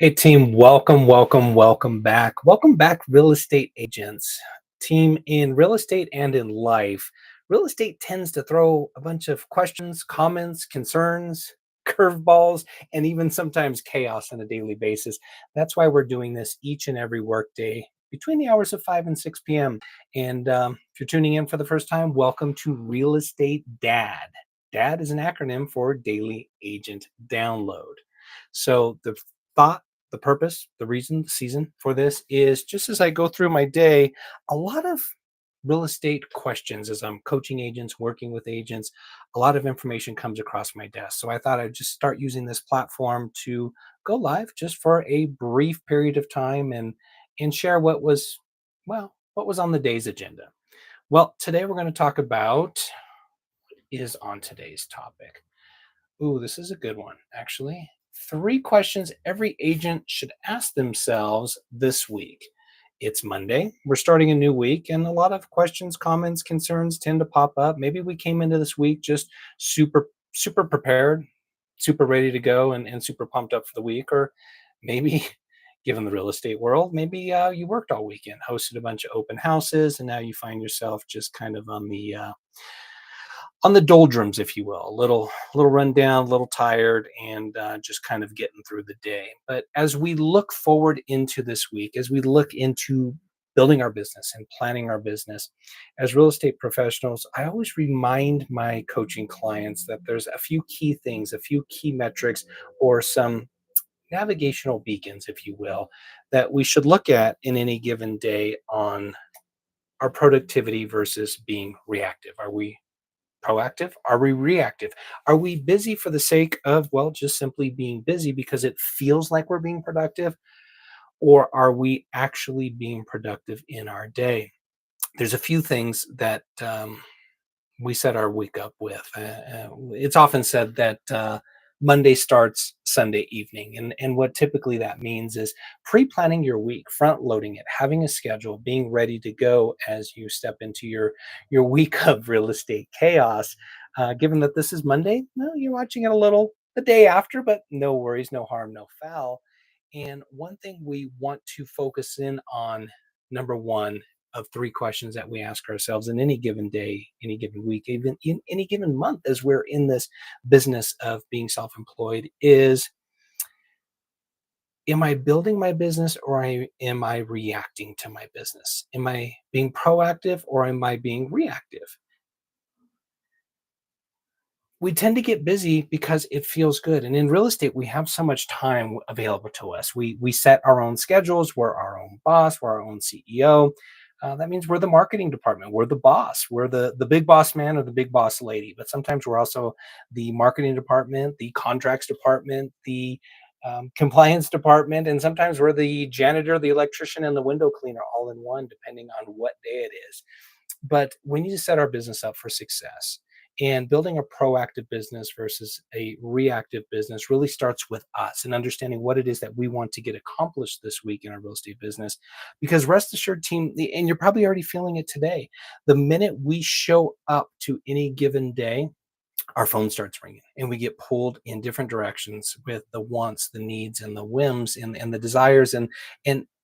Hey team, welcome back. Welcome back, real estate agents. Team, in real estate and in life, real estate tends to throw a bunch of questions, comments, concerns, curveballs, and even sometimes chaos on a daily basis. That's why we're doing this each and every workday between the hours of 5 and 6 p.m. And if you're tuning in for the first time, welcome to Real Estate Dad. DAD is an acronym for Daily Agent Download. So thought the purpose, the reason, the season for this is just as I go through my day, a lot of real estate questions as I'm coaching agents, working with agents, a lot of information comes across my desk. So I thought I'd just start using this platform to go live just for a brief period of time and share what was on the day's agenda. Well, today we're going to talk about is on today's topic. Ooh, this is a good one, actually. Three questions every agent should ask themselves this week. It's Monday. We're starting a new week, and a lot of questions, comments, concerns tend to pop up. Maybe we came into this week just super prepared, super ready to go, and super pumped up for the week. Or maybe, given the real estate world, maybe you worked all weekend, hosted a bunch of open houses, and now you find yourself just kind of on the doldrums, if you will, a little run down, a little tired, and just kind of getting through the day. But as we look forward into this week, as we look into building our business and planning our business, as real estate professionals, I always remind my coaching clients that there's a few key things, a few key metrics, or some navigational beacons, if you will, that we should look at in any given day on our productivity versus being reactive. Are we proactive? Are we reactive? Are we busy for the sake of, well, just simply being busy because it feels like we're being productive? Or are we actually being productive in our day? There's a few things that we set our week up with. It's often said that Monday starts Sunday evening. And what typically that means is pre planning your week, front loading it, having a schedule, being ready to go as you step into your week of real estate chaos. Given that this is Monday, well, you're watching it a little the day after, but no worries, no harm, no foul. And one thing we want to focus in on, number one, of three questions that we ask ourselves in any given day, any given week, even in any given month, as we're in this business of being self employed, is am I building my business or am I reacting to my business? Am I being proactive or am I being reactive? We tend to get busy because it feels good. And in real estate, we have so much time available to us. We set our own schedules. We're our own boss. We're our own CEO. That means we're the marketing department. We're the boss. We're the big boss man or the big boss lady. But sometimes we're also the marketing department, the contracts department, the compliance department, and sometimes we're the janitor, the electrician, and the window cleaner all in one, depending on what day it is. But we need to set our business up for success. And building a proactive business versus a reactive business really starts with us and understanding what it is that we want to get accomplished this week in our real estate business. Because rest assured, team, and you're probably already feeling it today, the minute we show up to any given day, our phone starts ringing and we get pulled in different directions with the wants, the needs, and the whims and the desires and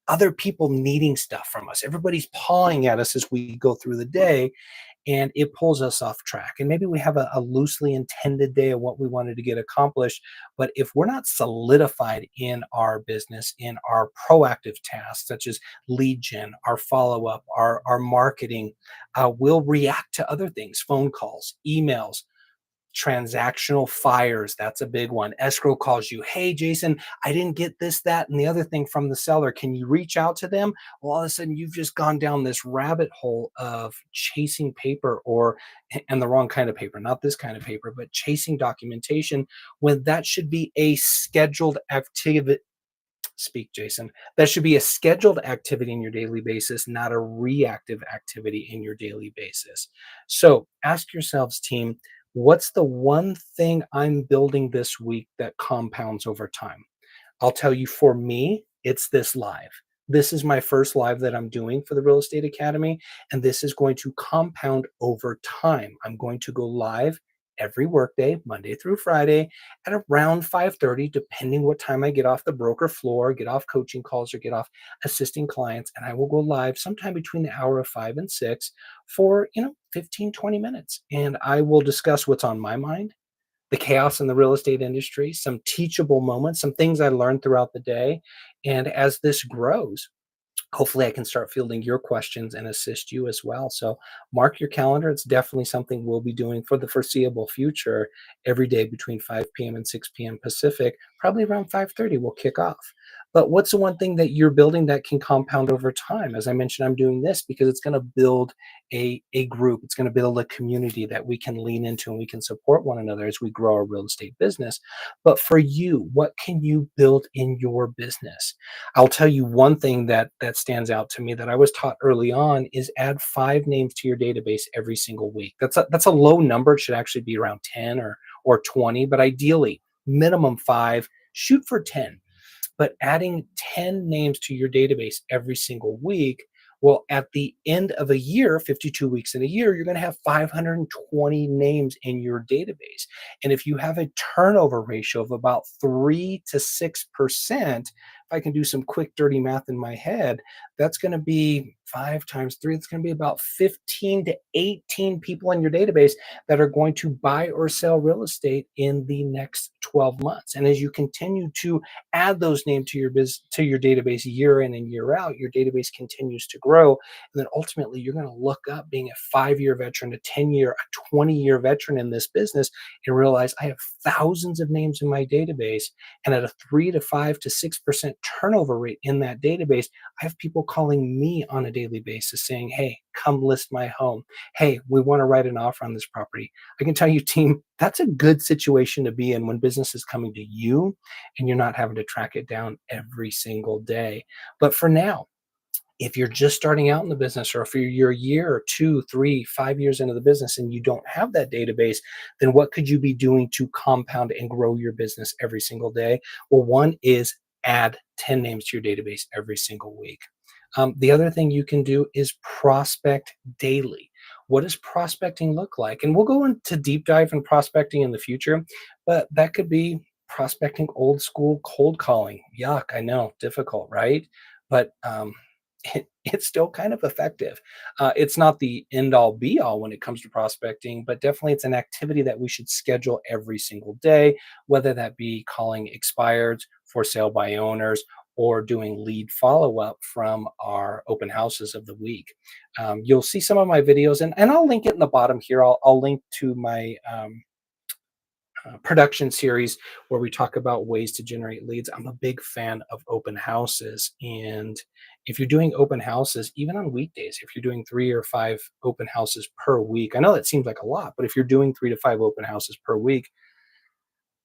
other people needing stuff from us. Everybody's pawing at us as we go through the day, and it pulls us off track. And maybe we have a loosely intended day of what we wanted to get accomplished. But if we're not solidified in our business, in our proactive tasks, such as lead gen, our follow up, our marketing, we'll react to other things, phone calls, emails, transactional fires. That's a big one. Escrow calls you, hey Jason, I didn't get this, that, and the other thing from the seller, can you reach out to them? Well, all of a sudden you've just gone down this rabbit hole of chasing paper, or and the wrong kind of paper, not this kind of paper, but chasing documentation, when that should be a scheduled activity. Speak, Jason. That should be a scheduled activity in your daily basis, not a reactive activity in your daily basis. So ask yourselves, team, what's the one thing I'm building this week that compounds over time? I'll tell you, for me, it's this live. This is my first live that I'm doing for the Real Estate Academy, and this is going to compound over time. I'm going to go live every workday, Monday through Friday, at around 5:30, depending what time I get off the broker floor, get off coaching calls, or get off assisting clients. And I will go live sometime between the hour of 5 and 6 for, 15, 20 minutes. And I will discuss what's on my mind, the chaos in the real estate industry, some teachable moments, some things I learned throughout the day. And as this grows, hopefully I can start fielding your questions and assist you as well. So mark your calendar. It's definitely something we'll be doing for the foreseeable future every day between 5 p.m. and 6 p.m. Pacific. Probably around 5:30 we'll kick off. But what's the one thing that you're building that can compound over time? As I mentioned, I'm doing this because it's going to build a group. It's going to build a community that we can lean into and we can support one another as we grow our real estate business. But for you, what can you build in your business? I'll tell you one thing that stands out to me that I was taught early on is add 5 names to your database every single week. That's a low number. It should actually be around 10 or 20, but ideally minimum 5, shoot for 10. But adding 10 names to your database every single week, well, at the end of a year, 52 weeks in a year, you're going to have 520 names in your database. And if you have a turnover ratio of about 3 to 6%, if I can do some quick dirty math in my head, that's going to be 5 times 3. It's going to be about 15 to 18 people in your database that are going to buy or sell real estate in the next 12 months. And as you continue to add those names to your database year in and year out, your database continues to grow. And then ultimately you're going to look up being a 5-year veteran, a 10-year, a 20-year veteran in this business and realize I have thousands of names in my database. And at a 3 to 5 to 6% turnover rate in that database, I have people calling me on a daily basis saying, hey, come list my home. Hey, we want to write an offer on this property. I can tell you, team, that's a good situation to be in when business is coming to you and you're not having to track it down every single day. But for now, if you're just starting out in the business, or if you're a year or 2, 3, 5 years into the business and you don't have that database, then what could you be doing to compound and grow your business every single day? Well, one is add 10 names to your database every single week. The other thing you can do is prospect daily. What does prospecting look like? And we'll go into deep dive in prospecting in the future, but that could be prospecting old school cold calling. Yuck, I know, difficult, right? But it's still kind of effective. It's not the end all be all when it comes to prospecting, but definitely it's an activity that we should schedule every single day, whether that be calling expireds, for sale by owners, or doing lead follow up from our open houses of the week. You'll see some of my videos, and I'll link it in the bottom here. I'll link to my production series where we talk about ways to generate leads. I'm a big fan of open houses. And if you're doing open houses, even on weekdays, if you're doing 3 or 5 open houses per week, I know that seems like a lot, but if you're doing 3 to 5 open houses per week,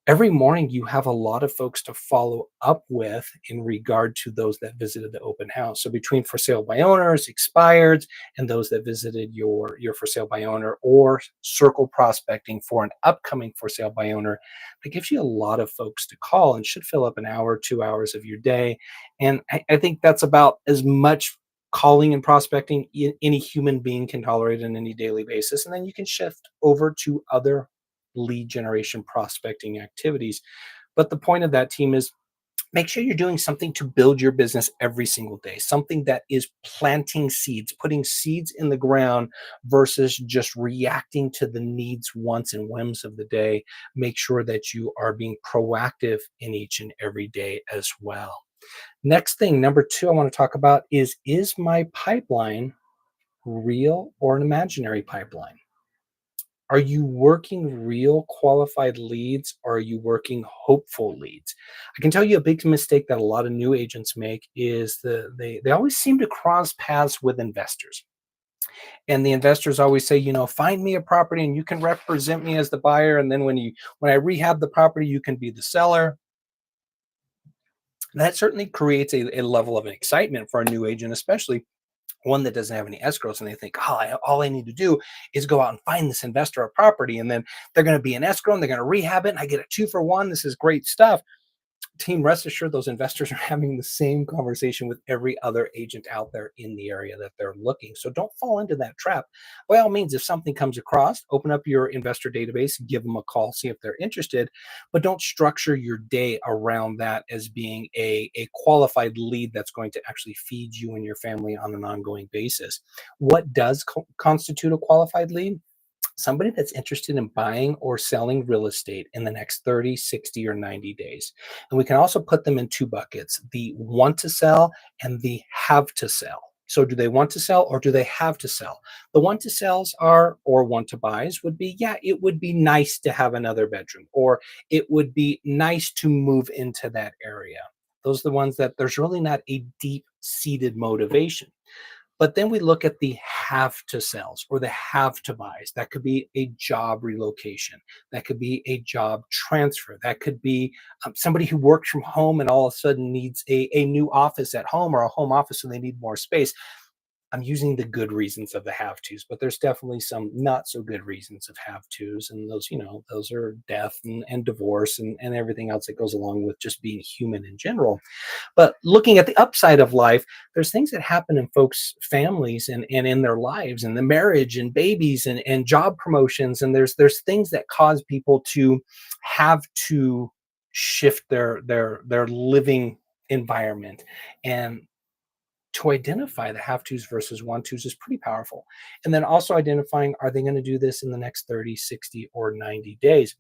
every morning you have a lot of folks to follow up with in regard to those that visited the open house. So between for sale by owners, expireds, and those that visited your for sale by owner or circle prospecting for an upcoming for sale by owner, that gives you a lot of folks to call and should fill up an hour, 2 hours of your day. And I think that's about as much calling and prospecting any human being can tolerate on any daily basis. And then you can shift over to other lead generation prospecting activities. But the point of that, team, is make sure you're doing something to build your business every single day, something that is planting seeds, putting seeds in the ground versus just reacting to the needs, wants, and whims of the day. Make sure that you are being proactive in each and every day as well. Next thing, number 2, I want to talk about is my pipeline real or an imaginary pipeline? Are you working real qualified leads, or are you working hopeful leads? I can tell you a big mistake that a lot of new agents make is they always seem to cross paths with investors. And the investors always say, find me a property and you can represent me as the buyer. And then when I rehab the property, you can be the seller. That certainly creates a level of excitement for a new agent, especially one that doesn't have any escrows, and they think, all I need to do is go out and find this investor a property, and then they're going to be in escrow and they're going to rehab it, and I get a 2 for 1. This is great stuff. team, rest assured those investors are having the same conversation with every other agent out there in the area that they're looking. So don't fall into that trap. By all means, if something comes across, open up your investor database, give them a call, see if they're interested, but don't structure your day around that as being a qualified lead that's going to actually feed you and your family on an ongoing basis. What does constitute a qualified lead? Somebody that's interested in buying or selling real estate in the next 30, 60, or 90 days. And we can also put them in two buckets: the want to sell and the have to sell. So, do they want to sell or do they have to sell? The want to sells are, or want to buys would be, yeah, it would be nice to have another bedroom, or it would be nice to move into that area. Those are the ones that there's really not a deep seated motivation. But then we look at the have to sells or the have to buys. That could be a job relocation. That could be a job transfer. That could be somebody who works from home and all of a sudden needs a new office at home or a home office and they need more space. I'm using the good reasons of the have tos, but there's definitely some not so good reasons of have tos. And those, those are death and divorce and everything else that goes along with just being human in general. But looking at the upside of life, there's things that happen in folks' families and in their lives and the marriage and babies and job promotions. And there's things that cause people to have to shift their living environment. And to identify the have tos versus want tos is pretty powerful. And then also identifying, are they going to do this in the next 30, 60, or 90 days?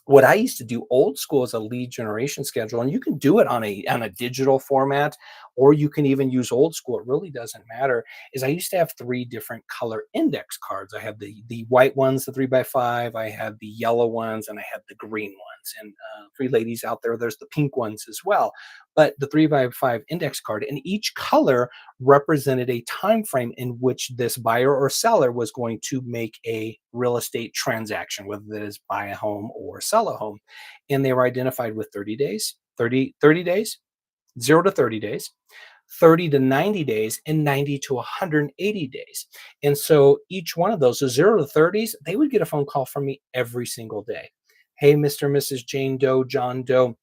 What I used to do old school is a lead generation schedule, and you can do it on a digital format, or you can even use old school. It really doesn't matter. Is I used to have three different color index cards. I had the white ones, the 3x5. I had the yellow ones, and I had the green ones. And for you ladies out there, there's the pink ones as well. But the 3x5 index card, and each color represented a time frame in which this buyer or seller was going to make a real estate transaction, whether that is buy a home or sell a home. And they were identified with 30 days, 30 days, 0 to 30 days, 30 to 90 days, and 90 to 180 days. And so each one of those, so 0 to 30s, they would get a phone call from me every single day. Hey, Mr. and Mrs. Jane Doe, John Doe,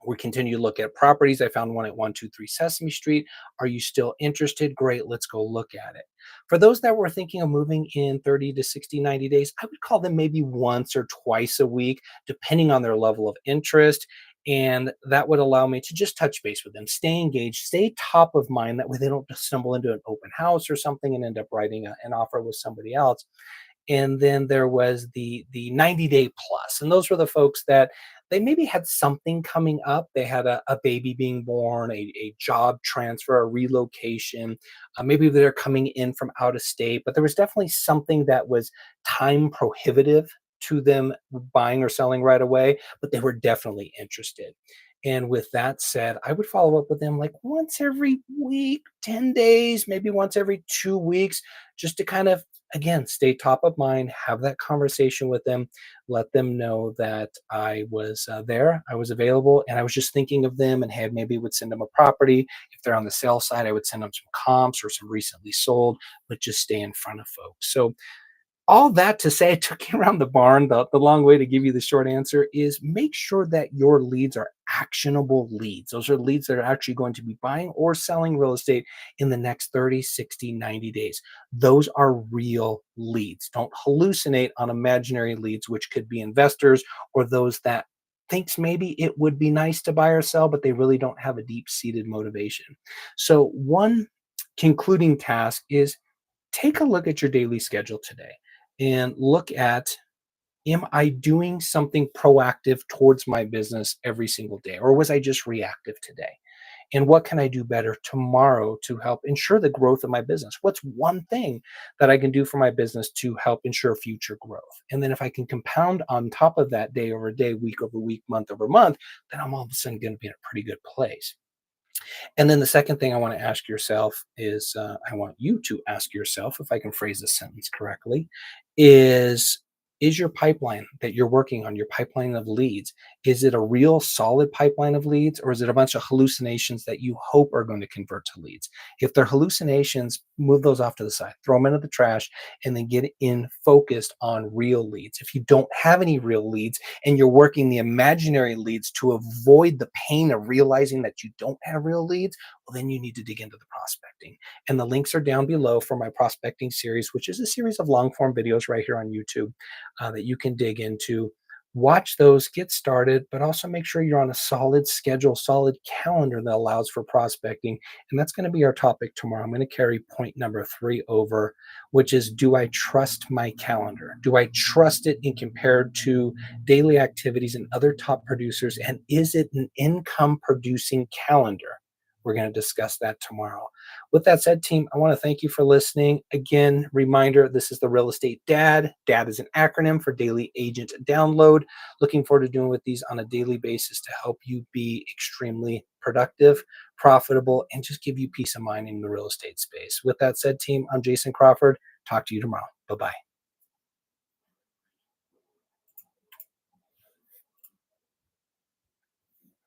we continue to look at properties. I found one at 123 Sesame Street. Are you still interested? Great, let's go look at it. For those that were thinking of moving in 30 to 60, 90 days, I would call them maybe once or twice a week, depending on their level of interest. And that would allow me to just touch base with them, stay engaged, stay top of mind. That way they don't just stumble into an open house or something and end up writing an offer with somebody else. And then there was the 90-day plus, and those were the folks that they maybe had something coming up. They had a baby being born, a job transfer, a relocation. Maybe they're coming in from out of state, but there was definitely something that was time prohibitive to them buying or selling right away, but they were definitely interested. And with that said, I would follow up with them like once every week, 10 days, maybe once every 2 weeks, just to kind of, again, stay top of mind, have that conversation with them, let them know that I was there, I was available, and I was just thinking of them. And hey, maybe would send them a property. If they're on the sale side, I would send them some comps or some recently sold, but just stay in front of folks. So all that to say, I took you around the barn. The long way to give you the short answer is make sure that your leads are actionable leads. Those are leads that are actually going to be buying or selling real estate in the next 30, 60, 90 days. Those are real leads. Don't hallucinate on imaginary leads, which could be investors or those that thinks maybe it would be nice to buy or sell, but they really don't have a deep seated motivation. So one concluding task is take a look at your daily schedule today and look at, am I doing something proactive towards my business every single day, or was I just reactive today? And what can I do better tomorrow to help ensure the growth of my business? What's one thing that I can do for my business to help ensure future growth? And then if I can compound on top of that day over day, week over week, month over month, then I'm all of a sudden going to be in a pretty good place. And then the second thing I want to ask yourself is, I want you to ask yourself, if I can phrase this sentence correctly, is your pipeline that you're working on, your pipeline of leads, Is it a real solid pipeline of leads, or is it a bunch of hallucinations that you hope are going to convert to leads? If they're hallucinations, move those off to the side, throw them into the trash, and then get in focused on real leads. If you don't have any real leads and you're working the imaginary leads to avoid the pain of realizing that you don't have real leads, well, then you need to dig into the prospecting. And the links are down below for my prospecting series, which is a series of long form videos right here on YouTube that you can dig into. Watch those, get started, but also make sure you're on a solid schedule, solid calendar that allows for prospecting. And that's going to be our topic tomorrow. I'm going to carry point number 3 over, which is, do I trust my calendar? Do I trust it in compared to daily activities and other top producers? And is it an income producing calendar? We're going to discuss that tomorrow. With that said, team, I want to thank you for listening. Again, reminder, this is the Real Estate Dad. DAD is an acronym for Daily Agent Download. Looking forward to doing with these on a daily basis to help you be extremely productive, profitable, and just give you peace of mind in the real estate space. With that said, team, I'm Jason Crawford. Talk to you tomorrow. Bye-bye.